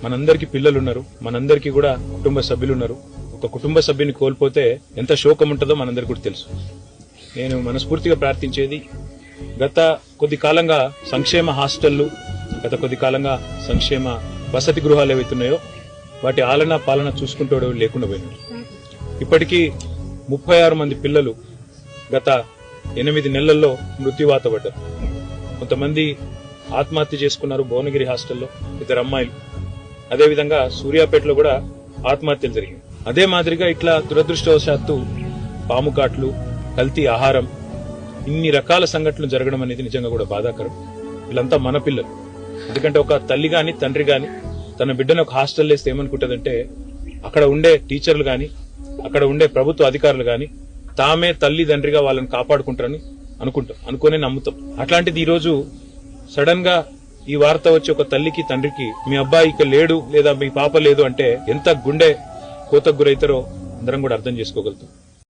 మనందరికీ పిల్లలు ఉన్నారు, మనందరికీ కూడా కుటుంబ సభ్యులు ఉన్నారు. ఒక కుటుంబ సభ్యుని కోల్పోతే ఎంత శోకం ఉంటుందో మనందరికీ కూడా తెలుసు. నేను మనస్ఫూర్తిగా ప్రార్థించేది, గత కొద్ది కాలంగా సంక్షేమ హాస్టళ్లు, గత కొద్ది కాలంగా సంక్షేమ వసతి గృహాలు ఏవైతున్నాయో వాటి ఆలన పాలన చూసుకుంటూ లేకుండా పోయినారు. ఇప్పటికీ 36 మంది పిల్లలు గత 8 నెలల్లో మృత్యువాత పడ్డారు. కొంతమంది ఆత్మహత్య చేసుకున్నారు భువనగిరి హాస్టల్లో, 2 అమ్మాయిలు. అదేవిధంగా సూర్యాపేటలో కూడా ఆత్మహత్యలు జరిగాయి. అదే మాదిరిగా ఇట్లా దురదృష్టవశాత్తు పాము కాట్లు, కల్తీ ఆహారం, ఇన్ని రకాల సంఘటనలు జరగడం అనేది నిజంగా కూడా బాధాకరం. వీళ్ళంతా మన పిల్లలు. ఎందుకంటే ఒక తల్లి గాని తండ్రి గాని తన బిడ్డను ఒక హాస్టల్ వేస్తే ఏమనుకుంటదంటే అక్కడ ఉండే టీచర్లు గాని అక్కడ ఉండే ప్రభుత్వ అధికారులు గాని తామే తల్లి తండ్రిగా వాళ్ళని కాపాడుకుంటారని అనుకునే నమ్ముతాం. అట్లాంటిది ఈ రోజు సడన్ గా ఈ వార్త వచ్చి ఒక తల్లికి తండ్రికి మీ అబ్బాయి ఇక లేడు లేదా మీ పాప లేదు అంటే ఎంత గుండె కోతకు గురైతారో అందరం కూడా అర్థం చేసుకోగలుగుతాం.